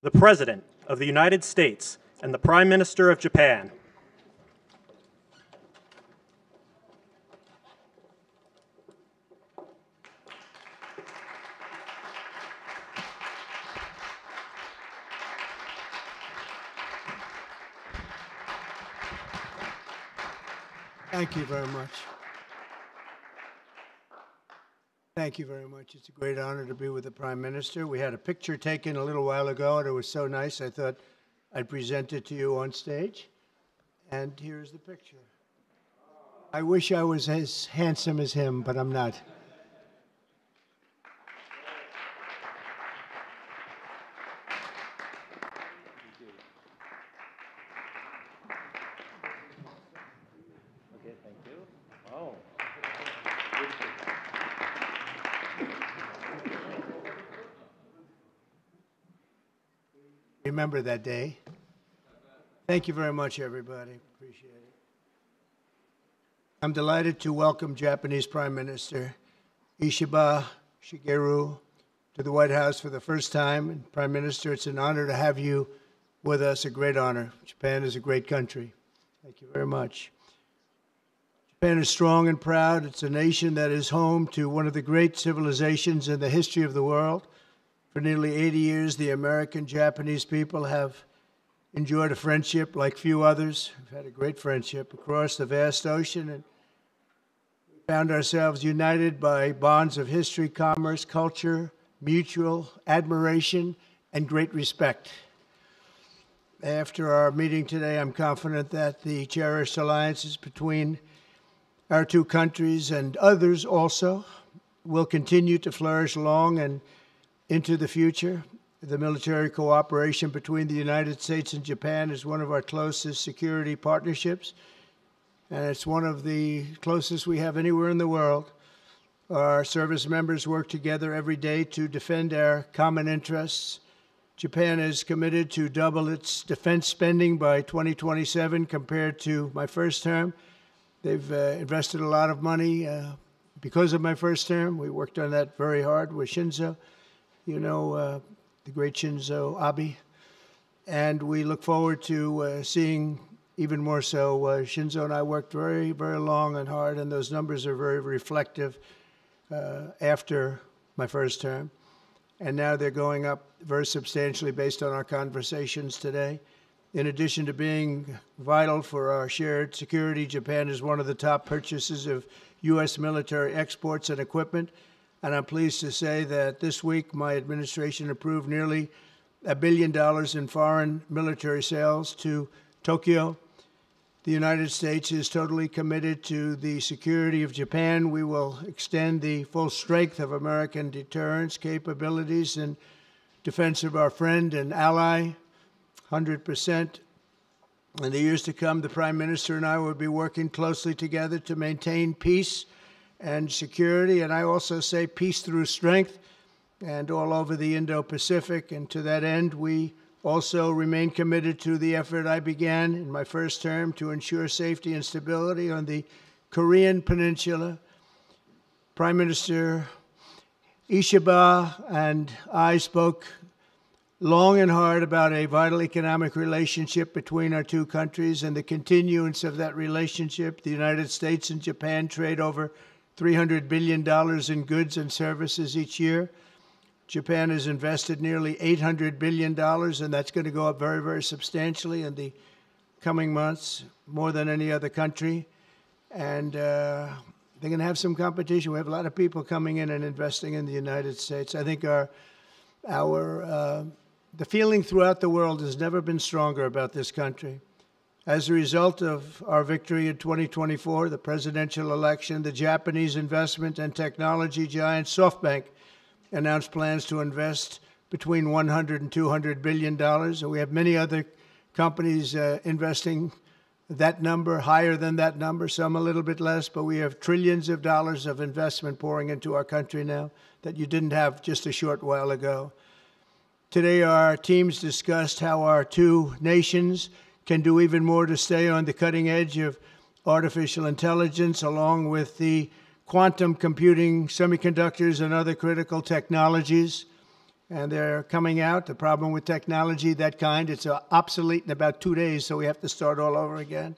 the President of the United States and the Prime Minister of Japan. Thank you very much. Thank you very much. It's a great honor to be with the Prime Minister. We had a picture taken a little while ago, and it was so nice, I thought I'd present it to you on stage. And here's the picture. I wish I was as handsome as him, but I'm not. Okay, thank you. Oh. Remember that day. Thank you very much, everybody. Appreciate it. I'm delighted to welcome Japanese Prime Minister Ishiba Shigeru to the White House for the first time. And Prime Minister, it's an honor to have you with us, a great honor. Japan is a great country. Thank you very much. Japan is strong and proud. It's a nation that is home to one of the great civilizations in the history of the world. For nearly 80 years, the American-Japanese people have enjoyed a friendship like few others. We've had a great friendship across the vast ocean, and we found ourselves united by bonds of history, commerce, culture, mutual admiration, and great respect. After our meeting today, I'm confident that the cherished alliances between our two countries and others also will continue to flourish long and into the future. The military cooperation between the United States and Japan is one of our closest security partnerships, and it's one of the closest we have anywhere in the world. Our service members work together every day to defend our common interests. Japan is committed to double its defense spending by 2027 compared to my first term. They've invested a lot of money because of my first term. We worked on that very hard with Shinzo. You know, the great Shinzo Abe, and we look forward to seeing even more so. Shinzo and I worked very, very long and hard, and those numbers are very reflective after my first term. And now they're going up very substantially based on our conversations today. In addition to being vital for our shared security, Japan is one of the top purchasers of U.S. military exports and equipment. And I'm pleased to say that this week my administration approved nearly $1 billion in foreign military sales to Tokyo. The United States is totally committed to the security of Japan. We will extend the full strength of American deterrence capabilities in defense of our friend and ally, 100%. In the years to come, the Prime Minister and I will be working closely together to maintain peace and security, and I also say peace through strength, and all over the Indo-Pacific. And to that end, we also remain committed to the effort I began in my first term to ensure safety and stability on the Korean Peninsula. Prime Minister Ishiba and I spoke long and hard about a vital economic relationship between our two countries and the continuance of that relationship. The United States and Japan trade over $300 billion in goods and services each year. Japan has invested nearly $800 billion, and that's going to go up very, very substantially in the coming months, more than any other country. And they're going to have some competition. We have a lot of people coming in and investing in the United States. I think the feeling throughout the world has never been stronger about this country. As a result of our victory in 2024, the presidential election, the Japanese investment and technology giant SoftBank announced plans to invest between $100 and $200 billion. And we have many other companies investing that number, higher than that number, some a little bit less, but we have trillions of dollars of investment pouring into our country now that you didn't have just a short while ago. Today, our teams discussed how our two nations can do even more to stay on the cutting edge of artificial intelligence, along with the quantum computing, semiconductors, and other critical technologies. and they're coming out. The problem with technology, that kind, it's obsolete in about 2 days, so we have to start all over again.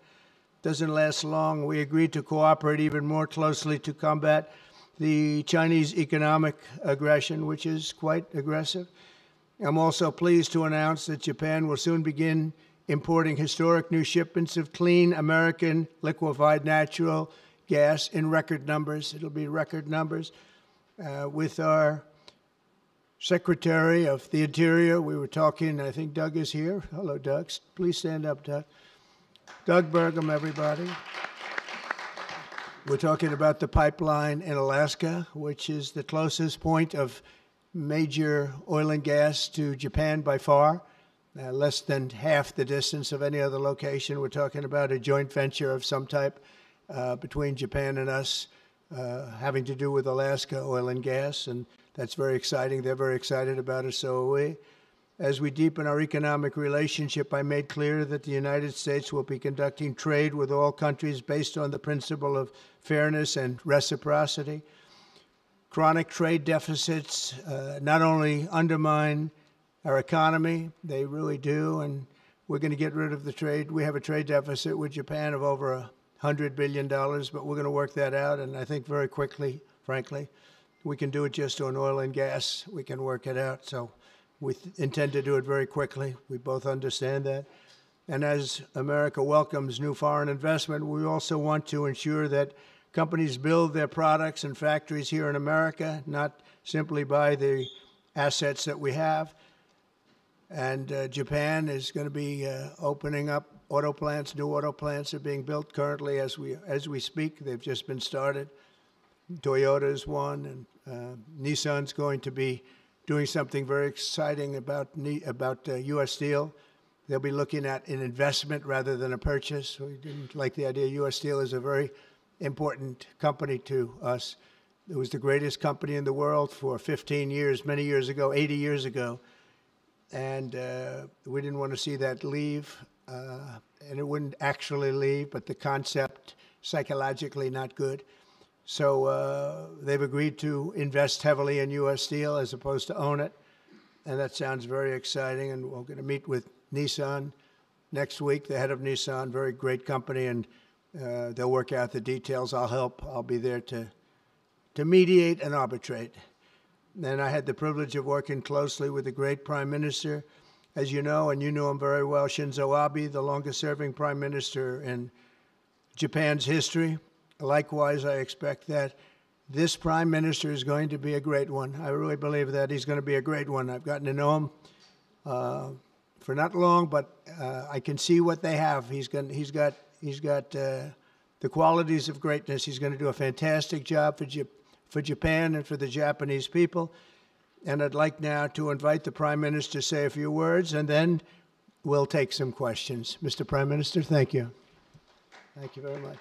Doesn't last long. We agreed to cooperate even more closely to combat the Chinese economic aggression, which is quite aggressive. I'm also pleased to announce that Japan will soon begin importing historic new shipments of clean American liquefied natural gas in record numbers. It'll be record numbers. With our Secretary of the Interior, we were talking, I think Doug is here. Hello, Doug. Please stand up, Doug. Doug Burgum, everybody. We're talking about the pipeline in Alaska, which is the closest point of major oil and gas to Japan by far, less than half the distance of any other location. We're talking about a joint venture of some type between Japan and us, having to do with Alaska oil and gas, and that's very exciting. They're very excited about it, so are we. As we deepen our economic relationship, I made clear that the United States will be conducting trade with all countries based on the principle of fairness and reciprocity. Chronic trade deficits not only undermine our economy, they really do, and we're going to get rid of the trade. We have a trade deficit with Japan of over $100 billion, but we're going to work that out, and I think very quickly, frankly. We can do it just on oil and gas. We can work it out, so we intend to do it very quickly. We both understand that. And as America welcomes new foreign investment, we also want to ensure that companies build their products and factories here in America, not simply buy the assets that we have. And Japan is going to be opening up auto plants. New auto plants are being built currently as we speak. They've just been started. Toyota is one, and Nissan's going to be doing something very exciting about U.S. Steel. They'll be looking at an investment rather than a purchase. We didn't like the idea. U.S. Steel is a very important company to us. It was the greatest company in the world for 15 years, many years ago, 80 years ago. And we didn't want to see that leave. And it wouldn't actually leave, but the concept, psychologically not good. So they've agreed to invest heavily in U.S. Steel as opposed to own it. And that sounds very exciting. And we're going to meet with Nissan next week, the head of Nissan, very great company, and they'll work out the details. I'll help. I'll be there to mediate and arbitrate. And I had the privilege of working closely with the great Prime Minister, as you know, and you know him very well, Shinzo Abe, the longest-serving Prime Minister in Japan's history. Likewise, I expect that this Prime Minister is going to be a great one. I really believe that he's going to be a great one. I've gotten to know him for not long, but I can see what they have. He's got the qualities of greatness. He's going to do a fantastic job for Japan and for the Japanese people. And I'd like now to invite the Prime Minister to say a few words, and then we'll take some questions. Mr. Prime Minister, thank you. Thank you very much.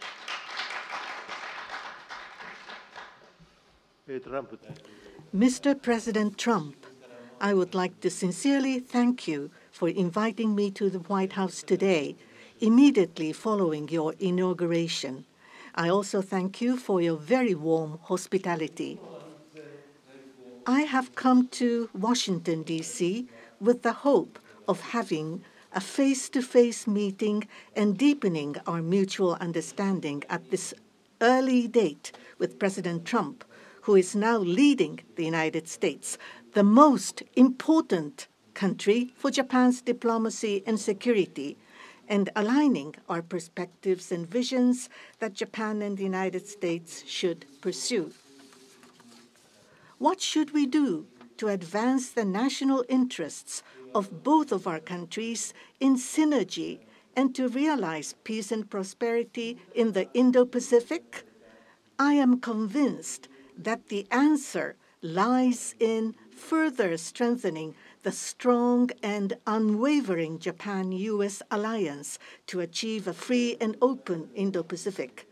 Mr. President Trump, I would like to sincerely thank you for inviting me to the White House today, immediately following your inauguration. I also thank you for your very warm hospitality. I have come to Washington, D.C. with the hope of having a face-to-face meeting and deepening our mutual understanding at this early date with President Trump, who is now leading the United States, the most important country for Japan's diplomacy and security, and aligning our perspectives and visions that Japan and the United States should pursue. What should we do to advance the national interests of both of our countries in synergy and to realize peace and prosperity in the Indo-Pacific? I am convinced that the answer lies in further strengthening the strong and unwavering Japan-U.S. alliance to achieve a free and open Indo-Pacific.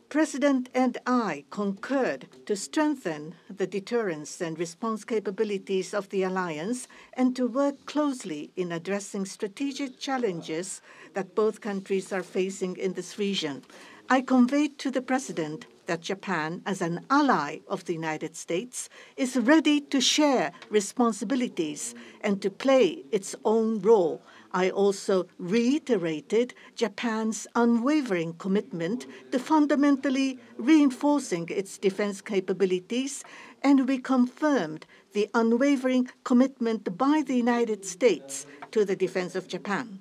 President and I concurred to strengthen the deterrence and response capabilities of the alliance and to work closely in addressing strategic challenges that both countries are facing in this region. I conveyed to the President that Japan, as an ally of the United States, is ready to share responsibilities and to play its own role. I also reiterated Japan's unwavering commitment to fundamentally reinforcing its defense capabilities, and we confirmed the unwavering commitment by the United States to the defense of Japan.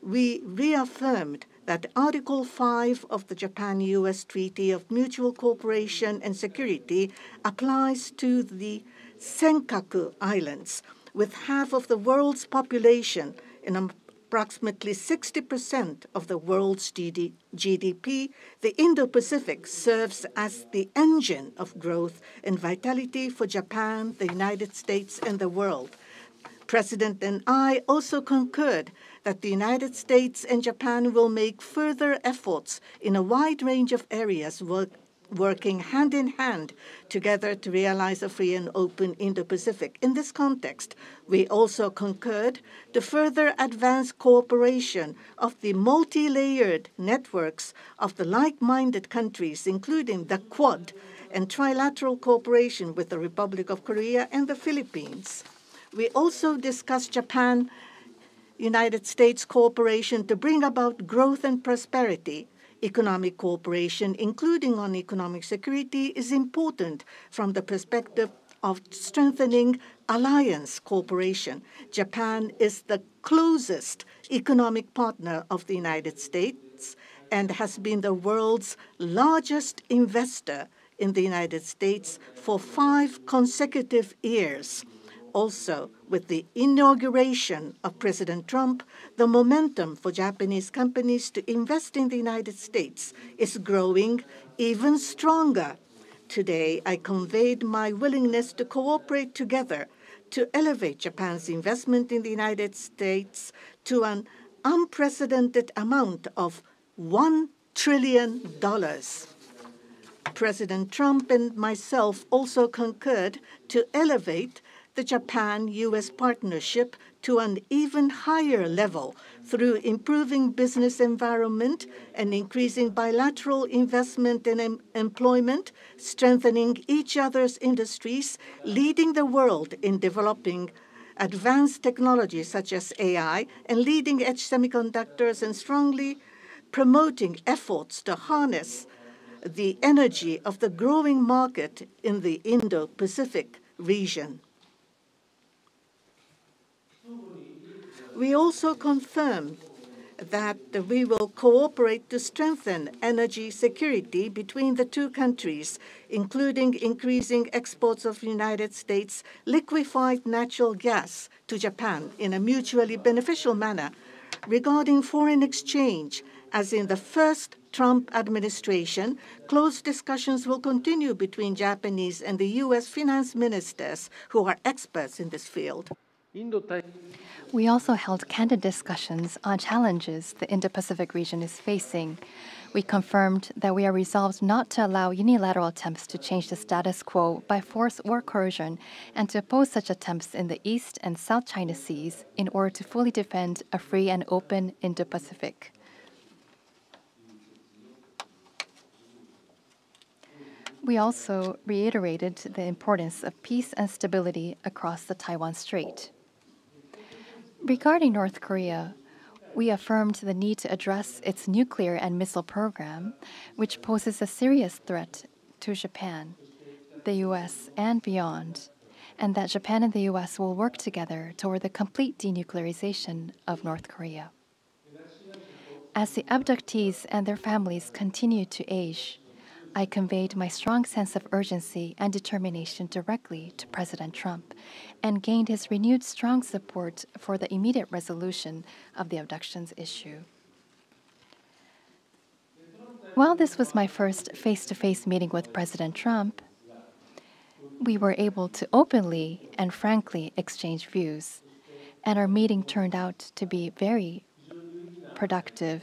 We reaffirmed that Article 5 of the Japan-U.S. Treaty of Mutual Cooperation and Security applies to the Senkaku Islands, with half of the world's population and approximately 60% of the world's GDP. The Indo-Pacific serves as the engine of growth and vitality for Japan, the United States, and the world. President and I also concurred that the United States and Japan will make further efforts in a wide range of areas, working hand in hand together to realize a free and open Indo-Pacific. In this context, we also concurred to further advance cooperation of the multi-layered networks of the like-minded countries, including the Quad, and trilateral cooperation with the Republic of Korea and the Philippines. We also discussed Japan-United States cooperation to bring about growth and prosperity. Economic cooperation, including on economic security, is important from the perspective of strengthening alliance cooperation. Japan is the closest economic partner of the United States and has been the world's largest investor in the United States for 5 consecutive years. Also, with the inauguration of President Trump, the momentum for Japanese companies to invest in the United States is growing even stronger. Today, I conveyed my willingness to cooperate together to elevate Japan's investment in the United States to an unprecedented amount of $1 trillion. President Trump and myself also concurred to elevate the Japan-U.S. partnership to an even higher level through improving business environment and increasing bilateral investment and employment, strengthening each other's industries, leading the world in developing advanced technologies such as AI and leading-edge semiconductors, and strongly promoting efforts to harness the energy of the growing market in the Indo-Pacific region. We also confirmed that we will cooperate to strengthen energy security between the two countries, including increasing exports of United States liquefied natural gas to Japan in a mutually beneficial manner. Regarding foreign exchange, as in the first Trump administration, close discussions will continue between Japanese and the U.S. finance ministers who are experts in this field. We also held candid discussions on challenges the Indo-Pacific region is facing. We confirmed that we are resolved not to allow unilateral attempts to change the status quo by force or coercion, and to oppose such attempts in the East and South China Seas in order to fully defend a free and open Indo-Pacific. We also reiterated the importance of peace and stability across the Taiwan Strait. Regarding North Korea, we affirmed the need to address its nuclear and missile program, which poses a serious threat to Japan, the U.S., and beyond, and that Japan and the U.S. will work together toward the complete denuclearization of North Korea. As the abductees and their families continue to age, I conveyed my strong sense of urgency and determination directly to President Trump and gained his renewed strong support for the immediate resolution of the abductions issue. While this was my first face-to-face meeting with President Trump, we were able to openly and frankly exchange views, and our meeting turned out to be very productive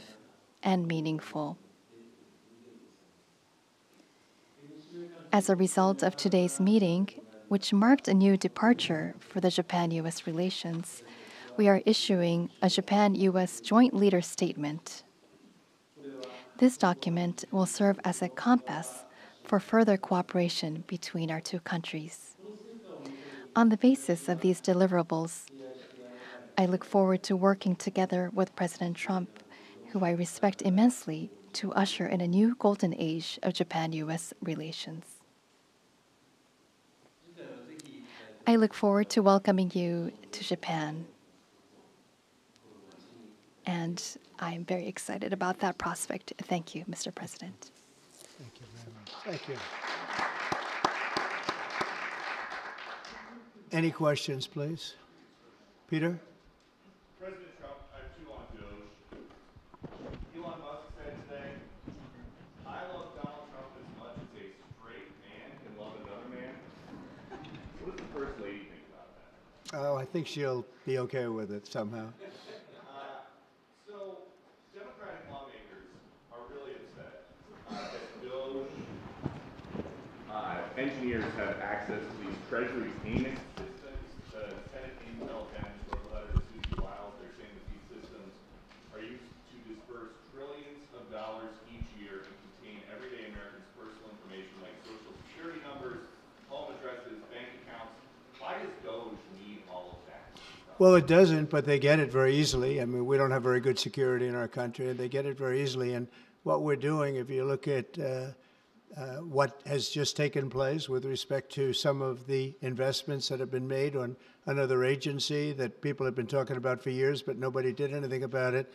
and meaningful. As a result of today's meeting, which marked a new departure for the Japan-U.S. relations, we are issuing a Japan-U.S. Joint Leader Statement. This document will serve as a compass for further cooperation between our two countries. On the basis of these deliverables, I look forward to working together with President Trump, who I respect immensely, to usher in a new golden age of Japan-U.S. relations. I look forward to welcoming you to Japan, and I'm very excited about that prospect. Thank you, Mr. President. Thank you very much. Thank you. Any questions, please? Peter? President Trump, I have two on Doge. Elon Musk said today, I love Donald Trump as much as a straight man can love another man. What does the First Lady think about that? Oh, I think she'll be okay with it somehow. So, Democratic lawmakers are really upset that Doge engineers have access to these Treasury payment systems. The Senate Intel bench wrote a letter to Susan Wiles. They're saying that these systems are used to disperse trillions of dollars each year and contain everyday Americans' personal information like social security numbers, home addresses, bank accounts. Why does Doge need all of that? Well, it doesn't, but they get it very easily. I mean, we don't have very good security in our country, and they get it very easily. And what we're doing, if you look at what has just taken place with respect to some of the investments that have been made on another agency that people have been talking about for years, but nobody did anything about it,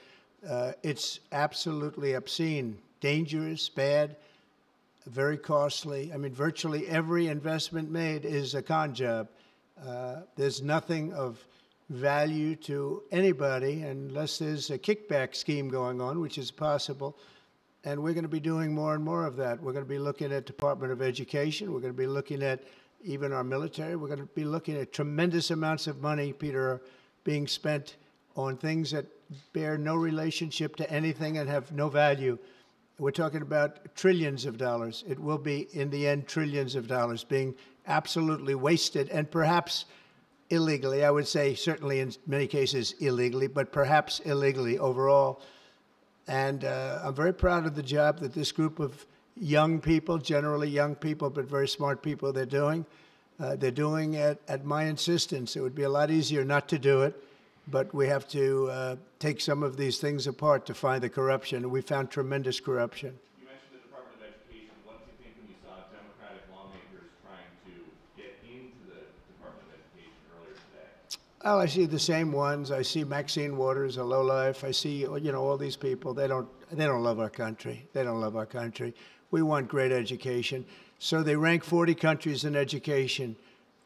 it's absolutely obscene, dangerous, bad, very costly. I mean, virtually every investment made is a con job. There's nothing of value to anybody unless there's a kickback scheme going on, which is possible. And we're going to be doing more and more of that. We're going to be looking at Department of Education. We're going to be looking at even our military. We're going to be looking at tremendous amounts of money, Peter, being spent on things that bear no relationship to anything and have no value. We're talking about trillions of dollars. It will be, in the end, trillions of dollars being absolutely wasted, and perhaps illegally. I would say certainly in many cases illegally, but perhaps illegally overall. And I'm very proud of the job that this group of young people, generally young people, but very smart people, they're doing. They're doing it at my insistence. It would be a lot easier not to do it, but we have to take some of these things apart to find the corruption. And we found tremendous corruption. You mentioned the Department of Education. What did you think when you saw Democratic lawmakers trying to get into the Department of Education earlier today? Well, I see the same ones. I see Maxine Waters, a lowlife. I see, you know, all these people. They don't love our country. They don't love our country. We want great education. So they rank 40 countries in education.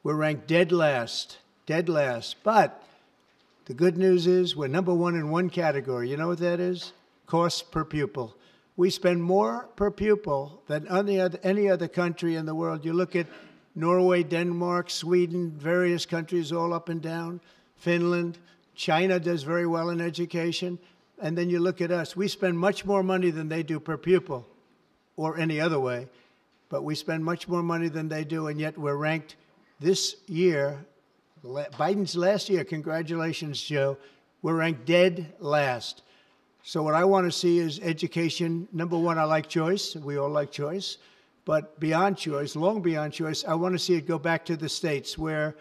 We're ranked dead last, dead last. But the good news is we're number one in one category. You know what that is? Cost per pupil. We spend more per pupil than any other country in the world. You look at Norway, Denmark, Sweden, various countries all up and down, Finland. China does very well in education. And then you look at us. We spend much more money than they do per pupil or any other way. But we spend much more money than they do, and yet we're ranked this year, Biden's last year, congratulations, Joe, we're ranked dead last. So what I want to see is education. Number one, I like choice. We all like choice. But beyond choice, long beyond choice, I want to see it go back to the states where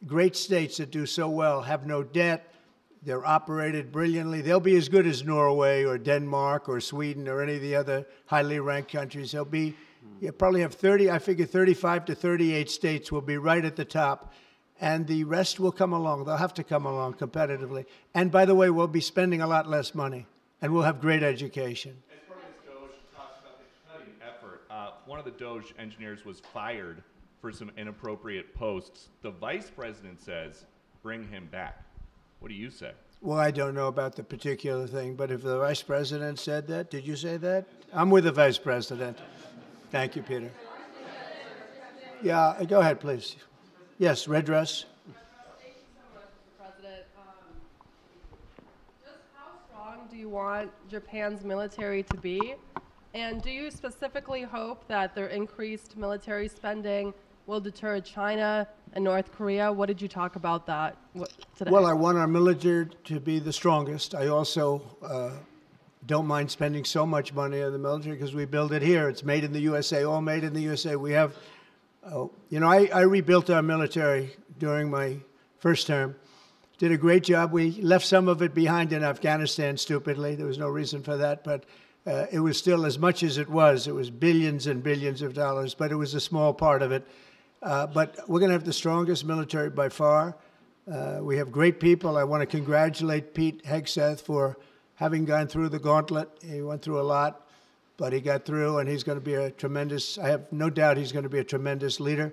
great states that do so well have no debt. They're operated brilliantly. They'll be as good as Norway or Denmark or Sweden or any of the other highly ranked countries. They'll be, you probably have 35 to 38 states will be right at the top. And the rest will come along. They'll have to come along competitively. And by the way, we'll be spending a lot less money. And we'll have great education. As part of this Doge talks about the cutting effort, one of the Doge engineers was fired for some inappropriate posts. The vice president says, bring him back. What do you say? Well, I don't know about the particular thing, but if the vice president said that, did you say that? I'm with the vice president. Thank you, Peter. Yeah, go ahead, please. Yes, red dress. Thank you so much, Mr. President. Just how strong do you want Japan's military to be? And do you specifically hope that their increased military spending will deter China and North Korea? What did you talk about that today? Well, I want our military to be the strongest. I also don't mind spending so much money on the military because we build it here. It's made in the USA, all made in the USA. We have, I rebuilt our military during my first term. Did a great job. We left some of it behind in Afghanistan, stupidly. There was no reason for that, but it was still, as much as it was billions and billions of dollars, but it was a small part of it. But we're going to have the strongest military by far. We have great people. I want to congratulate Pete Hegseth for having gone through the gauntlet. He went through a lot, but he got through, and he's going to be a tremendous, I have no doubt he's going to be a tremendous leader.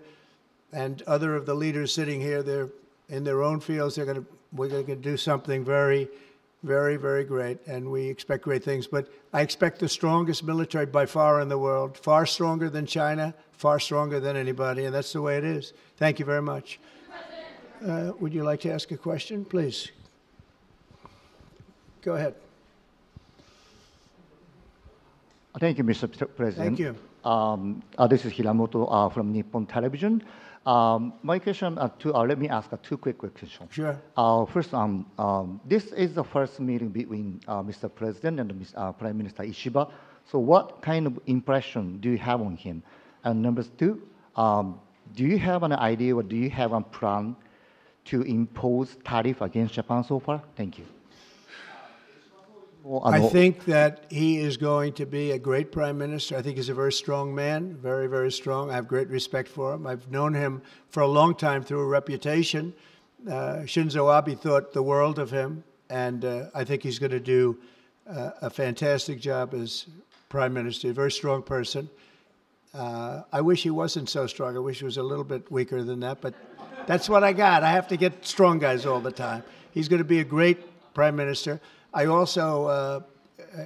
And other of the leaders sitting here, they're in their own fields. We're going to do something very, very, very great, and we expect great things. But I expect the strongest military by far in the world, far stronger than China, far stronger than anybody, and that's the way it is. Thank you very much. Would you like to ask a question? Please. Go ahead. Thank you, Mr. President. Thank you. This is Hiramoto from Nippon Television. My question, let me ask two quick questions. Sure. First, this is the first meeting between Mr. President and Prime Minister Ishiba. So what kind of impression do you have on him? And number two, do you have an idea or do you have a plan to impose tariff against Japan so far? Thank you. I think that he is going to be a great prime minister. I think he's a very strong man, very, very strong. I have great respect for him. I've known him for a long time through a reputation. Shinzo Abe thought the world of him, and I think he's going to do a fantastic job as prime minister. A very strong person. I wish he wasn't so strong. I wish he was a little bit weaker than that, but that's what I got. I have to get strong guys all the time. He's going to be a great prime minister. I also,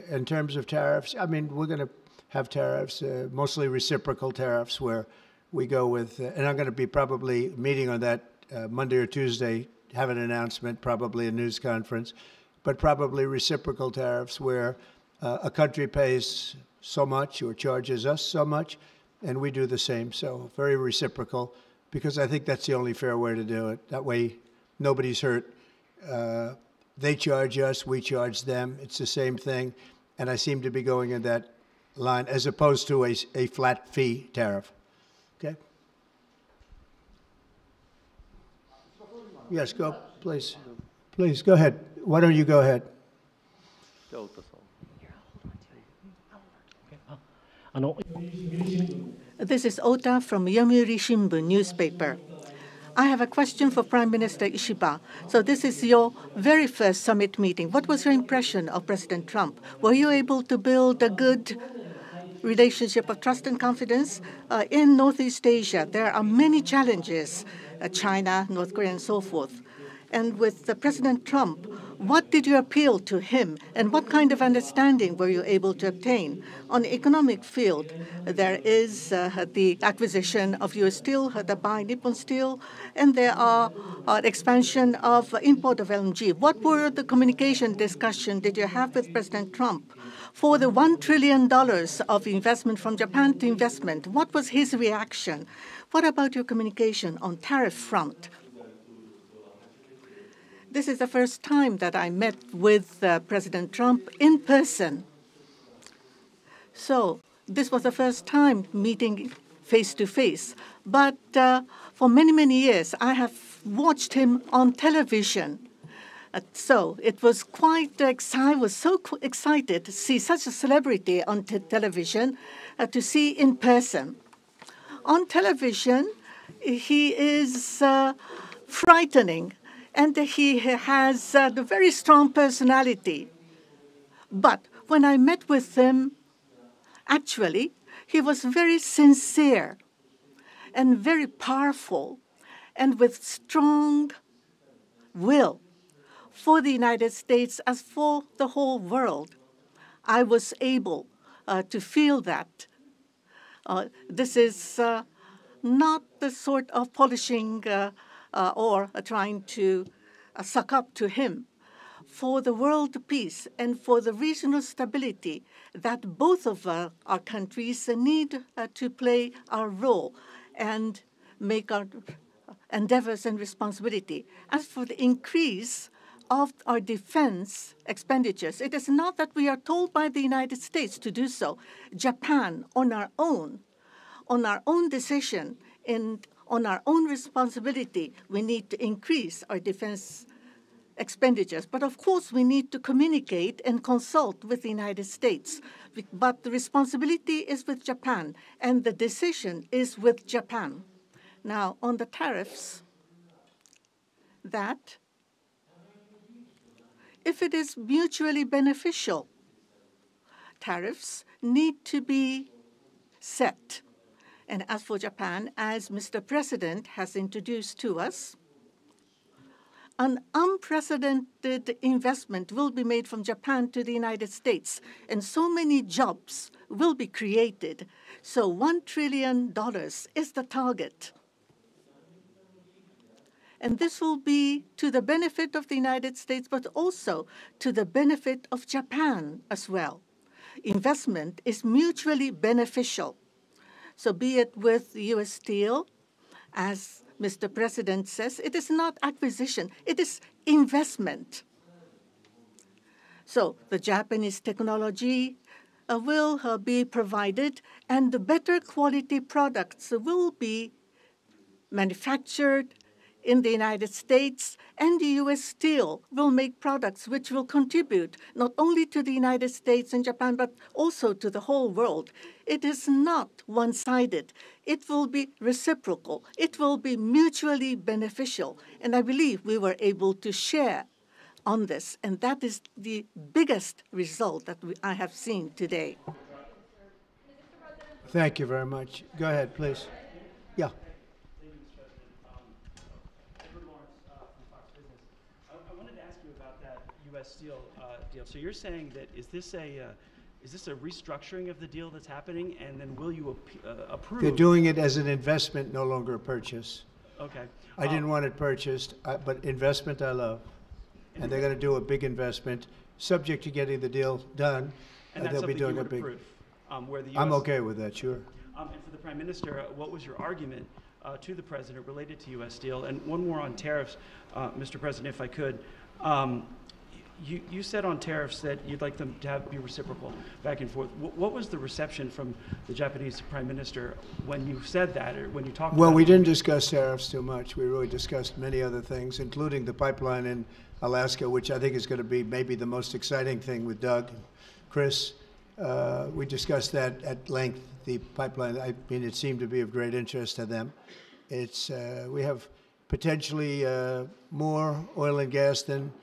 in terms of tariffs, I mean, we're going to have tariffs, mostly reciprocal tariffs, where we go with, and I'm going to be probably meeting on that Monday or Tuesday, have an announcement, probably a news conference, but probably reciprocal tariffs where a country pays so much or charges us so much, and we do the same. So very reciprocal, because I think that's the only fair way to do it. That way, nobody's hurt. They charge us, we charge them. It's the same thing. And I seem to be going in that line as opposed to a flat fee tariff. Okay? Yes, go, please. Please, go ahead. Why don't you go ahead? This is Ota from Yomiuri Shimbun newspaper. I have a question for Prime Minister Ishiba. So this is your very first summit meeting. What was your impression of President Trump? Were you able to build a good relationship of trust and confidence? In Northeast Asia, there are many challenges, China, North Korea, and so forth. And with President Trump, what did you appeal to him, and what kind of understanding were you able to obtain? On the economic field, there is the acquisition of U.S. Steel, the buy Nippon Steel, and there are expansion of import of LNG. What were the communication discussion did you have with President Trump? For the $1 trillion of investment from Japan to investment, what was his reaction? What about your communication on tariff front? This is the first time that I met with President Trump in person. So this was the first time meeting face-to-face. But for many, many years, I have watched him on television. So it was quite I was so excited to see such a celebrity on television, to see in person. On television, he is frightening. And he has a very strong personality. But when I met with him, actually, he was very sincere and very powerful and with strong will for the United States as for the whole world. I was able to feel that. This is not the sort of polishing or trying to suck up to him. For the world peace and for the regional stability that both of our countries need to play our role and make our endeavors and responsibility. As for the increase of our defense expenditures. It is not that we are told by the United States to do so. Japan, on our own decision and on our own responsibility, we need to increase our defense expenditures. But of course, we need to communicate and consult with the United States. But the responsibility is with Japan, and the decision is with Japan. Now, on the tariffs, that if it is mutually beneficial, tariffs need to be set. And as for Japan, as Mr. President has introduced to us, an unprecedented investment will be made from Japan to the United States, and so many jobs will be created. So $1 trillion is the target. And this will be to the benefit of the United States, but also to the benefit of Japan as well. Investment is mutually beneficial. So be it with U.S. Steel, as Mr. President says, it is not acquisition, it is investment. So the Japanese technology will be provided, and the better quality products will be manufactured in the United States, and the U.S. Steel will make products which will contribute not only to the United States and Japan, but also to the whole world. It is not one-sided. It will be reciprocal. It will be mutually beneficial. And I believe we were able to share on this, and that is the biggest result that I have seen today. Thank you very much. Go ahead, please. Yeah. I wanted to ask you about that U.S. Steel deal. So you're saying that is this a restructuring of the deal that's happening, and then will you approve? They're doing it as an investment, no longer a purchase. Okay. I didn't want it purchased, but investment I love. And they're going to do a big investment, subject to getting the deal done. And that's they'll be something doing you a would big. approve, where the U.S. I'm okay with that, sure. And for the Prime Minister, what was your argument to the President related to U.S. Steel? And one more on tariffs, Mr. President, if I could. You said on tariffs that you'd like them to be reciprocal back and forth. What was the reception from the Japanese Prime Minister when you said that, or when you talked about it? Well, we didn't discuss tariffs too much. We really discussed many other things, including the pipeline in Alaska, which I think is going to be maybe the most exciting thing with Doug and Chris. We discussed that at length, the pipeline. I mean, it seemed to be of great interest to them. It's we have potentially more oil and gas than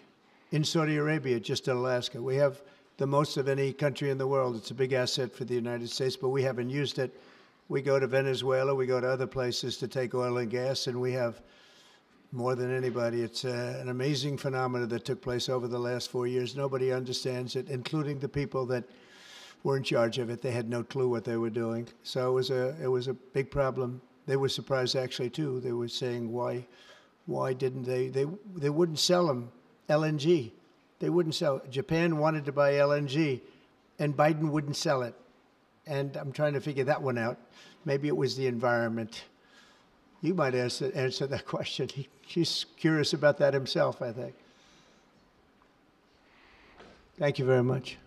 in Saudi Arabia, just in Alaska. We have the most of any country in the world. It's a big asset for the United States, but we haven't used it. We go to Venezuela, we go to other places to take oil and gas, and we have more than anybody. It's an amazing phenomenon that took place over the last 4 years. Nobody understands it, including the people that were in charge of it. They had no clue what they were doing. So it was a big problem. They were surprised actually too. They were saying why didn't they wouldn't sell them LNG. They wouldn't sell. Japan wanted to buy LNG, and Biden wouldn't sell it. And I'm trying to figure that one out. Maybe it was the environment. You might answer that question. He's curious about that himself, I think. Thank you very much.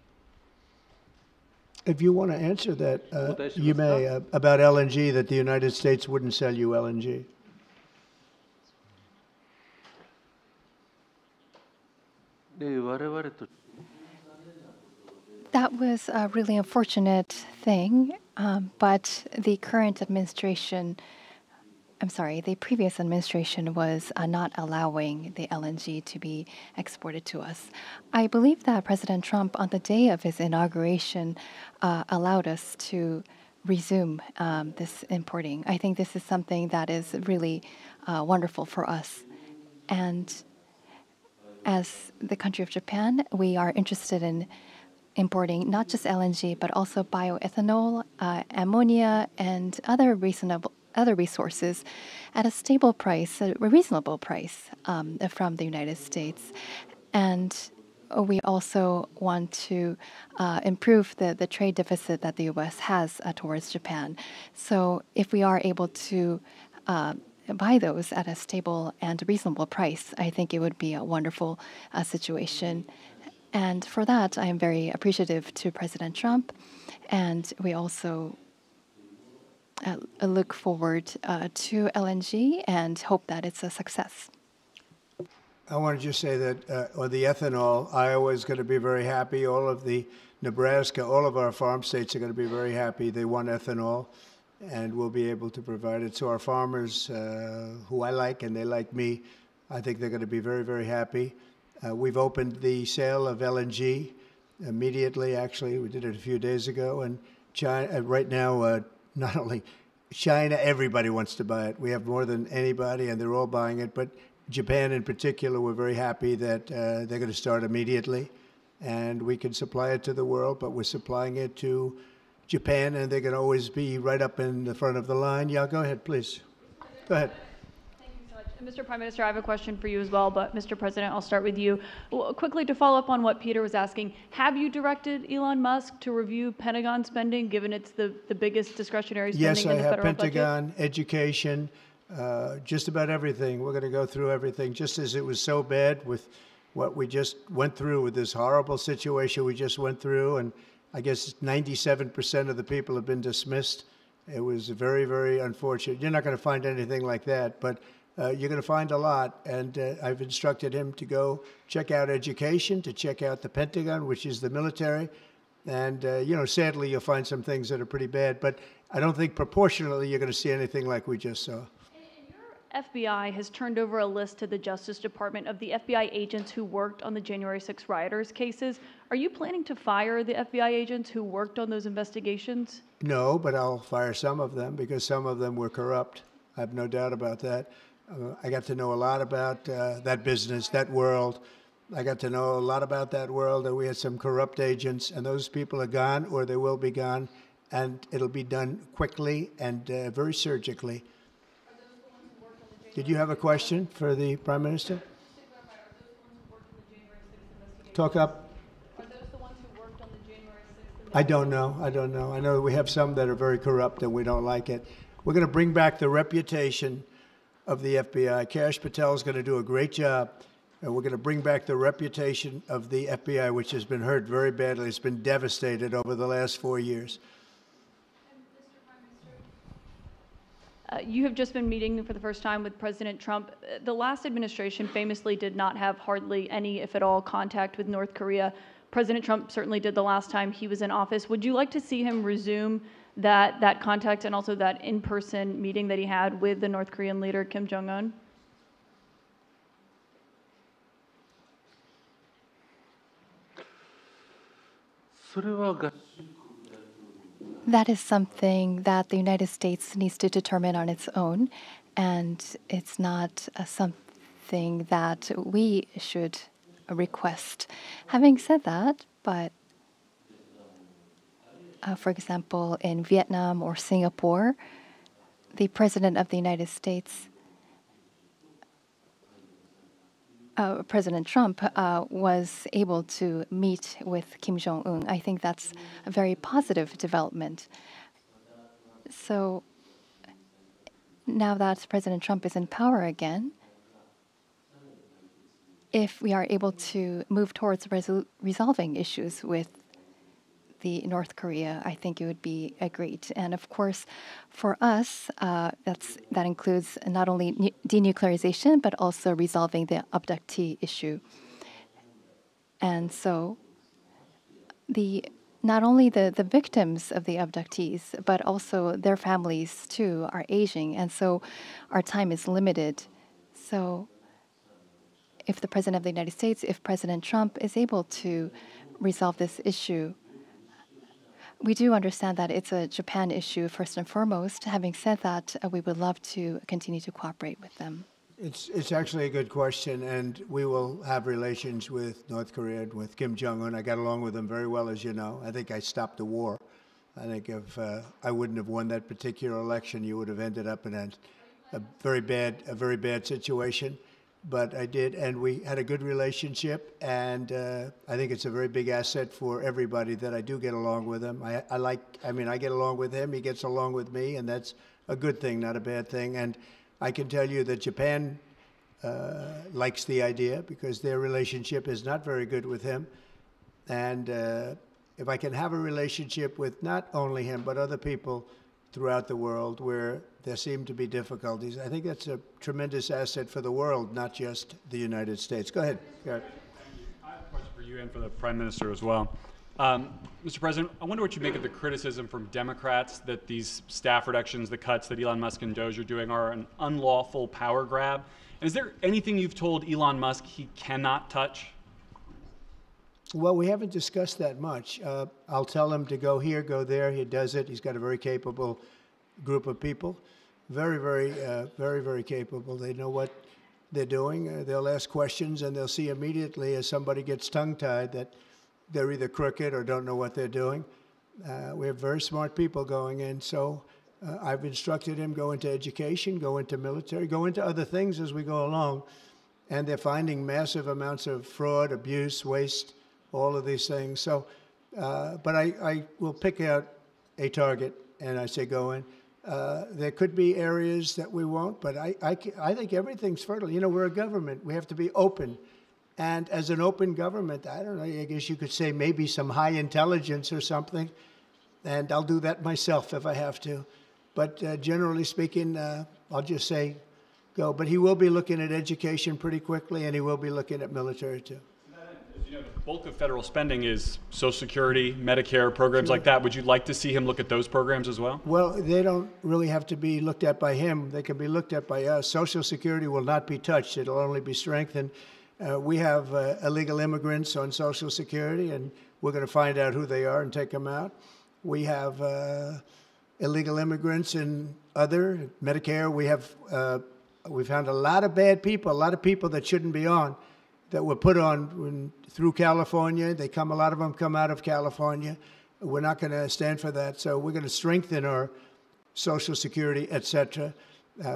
If you want to answer that, you may, about LNG, that the United States wouldn't sell you LNG. That was a really unfortunate thing, but the current administration, the previous administration was not allowing the LNG to be exported to us. I believe that President Trump, on the day of his inauguration, allowed us to resume this importing. I think this is something that is really wonderful for us. And as the country of Japan, we are interested in importing not just LNG, but also bioethanol, ammonia, and other resources at a stable price, a reasonable price from the United States. And we also want to improve the trade deficit that the U.S. has towards Japan. So if we are able to buy those at a stable and reasonable price, I think it would be a wonderful situation. And for that, I am very appreciative to President Trump. And we also look forward to LNG and hope that it's a success. I want to just say that on the ethanol, Iowa is going to be very happy. All of the Nebraska, all of our farm states are going to be very happy. They want ethanol, and we'll be able to provide it. So our farmers, who I like and they like me, I think they're going to be very, very happy. We've opened the sale of LNG immediately. Actually, we did it a few days ago. And China, right now, not only China, everybody wants to buy it. We have more than anybody, and they're all buying it. But Japan in particular, we're very happy that they're going to start immediately. And we can supply it to the world, but we're supplying it to Japan, and they're going to always be right up in the front of the line. Yeah, go ahead, please. Go ahead. Thank you so much. And Mr. Prime Minister, I have a question for you as well, but Mr. President, I'll start with you. Quickly to follow up on what Peter was asking, have you directed Elon Musk to review Pentagon spending, given it's the biggest discretionary spending in the federal budget? Yes, I have Pentagon, education, just about everything. We're going to go through everything, just as it was so bad with what we just went through with this horrible situation we just went through. And I guess 97% of the people have been dismissed. It was very, very unfortunate. You're not going to find anything like that, but you're going to find a lot. And I've instructed him to go check out education, to check out the Pentagon, which is the military. And, sadly, you'll find some things that are pretty bad. But I don't think proportionally you're going to see anything like we just saw. FBI has turned over a list to the Justice Department of the FBI agents who worked on the January 6 rioters cases. Are you planning to fire the FBI agents who worked on those investigations? No, but I'll fire some of them because some of them were corrupt. I have no doubt about that. I got to know a lot about that business, that world. I got to know a lot about that world, and we had some corrupt agents, and those people are gone, or they will be gone, and it'll be done quickly and very surgically. Did you have a question for the Prime Minister? Talk up. Are those the ones who worked on the January 6th? I don't know. I know we have some that are very corrupt and we don't like it. We're going to bring back the reputation of the FBI. Kash Patel is going to do a great job. And we're going to bring back the reputation of the FBI, which has been hurt very badly. It's been devastated over the last 4 years. You have just been meeting for the first time with President Trump. The last administration famously did not have hardly any, if at all, contact with North Korea. President Trump certainly did the last time he was in office. Would you like to see him resume that contact and also that in-person meeting that he had with the North Korean leader, Kim Jong-un? That is something that the United States needs to determine on its own, and it's not something that we should request. Having said that, but for example, in Vietnam or Singapore, the President of the United States, President Trump, was able to meet with Kim Jong-un. I think that's a very positive development. So now that President Trump is in power again, if we are able to move towards resolving issues with the North Korea, I think it would be great. And of course, for us, that includes not only denuclearization, but also resolving the abductee issue. And so not only the victims of the abductees, but also their families too are aging. And so our time is limited. So if the President of the United States, if President Trump is able to resolve this issue, we do understand that it's a Japan issue first and foremost. Having said that, we would love to continue to cooperate with them. It's actually a good question, and we will have relations with North Korea and with Kim Jong-un. I got along with him very well, as you know. I think I stopped the war. I think if I wouldn't have won that particular election, you would have ended up in a very bad situation. But I did, and we had a good relationship, and I think it's a very big asset for everybody that I do get along with him. I get along with him, he gets along with me, and that's a good thing, not a bad thing. And I can tell you that Japan likes the idea because their relationship is not very good with him. And if I can have a relationship with not only him, but other people throughout the world where there seem to be difficulties, I think that's a tremendous asset for the world, not just the United States. Go ahead. Garrett. I have a question for you and for the Prime Minister as well. Mr. President, I wonder what you make of the criticism from Democrats that these staff reductions, the cuts that Elon Musk and Doge are doing are an unlawful power grab. And is there anything you've told Elon Musk he cannot touch? Well, we haven't discussed that much. I'll tell him to go here, go there. He does it. He's got a very capable group of people. Very capable. They know what they're doing. They'll ask questions, and they'll see immediately as somebody gets tongue-tied that they're either crooked or don't know what they're doing. We have very smart people going in. So I've instructed him go into education, go into military, go into other things as we go along. And they're finding massive amounts of fraud, abuse, waste, all of these things. So, but I will pick out a target, and I say go in. There could be areas that we won't, but I think everything's fertile. You know, we're a government. We have to be open. And as an open government, I don't know, I guess you could say maybe some high intelligence or something. And I'll do that myself if I have to. But generally speaking, I'll just say go. But he will be looking at education pretty quickly, and he will be looking at military too. As you know, the bulk of federal spending is Social Security, Medicare, programs like that. Would you like to see him look at those programs as well? Well, they don't really have to be looked at by him. They can be looked at by us. Social Security will not be touched. It'll only be strengthened. We have illegal immigrants on Social Security, and we're going to find out who they are and take them out. We have illegal immigrants in other Medicare. We found a lot of bad people, a lot of people that shouldn't be on, that were put on through California. A lot of them come out of California. We're not going to stand for that. So we're going to strengthen our Social Security, et cetera.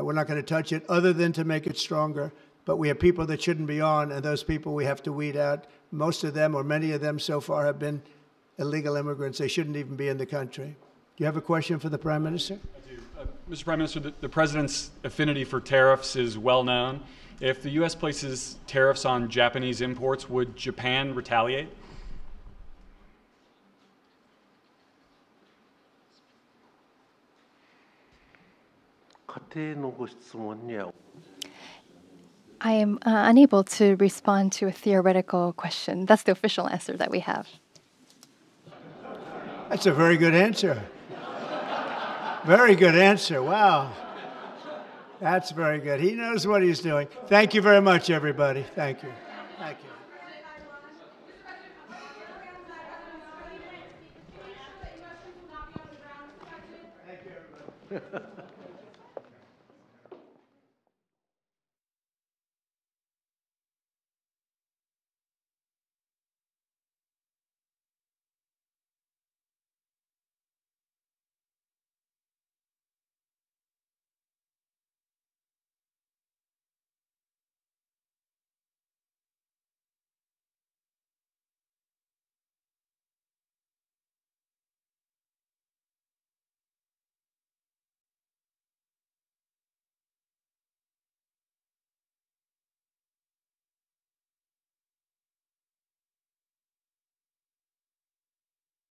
We're not going to touch it other than to make it stronger. But we have people that shouldn't be on, and those people we have to weed out. Most of them, or many of them so far, have been illegal immigrants. They shouldn't even be in the country. Do you have a question for the Prime Minister? I do. Mr. Prime Minister, the President's affinity for tariffs is well known. If the U.S. places tariffs on Japanese imports, would Japan retaliate? I am unable to respond to a theoretical question. That's the official answer that we have. That's a very good answer. Very good answer. Wow. That's very good. He knows what he's doing. Thank you very much, everybody. Thank you. Thank you. Thank you, everybody.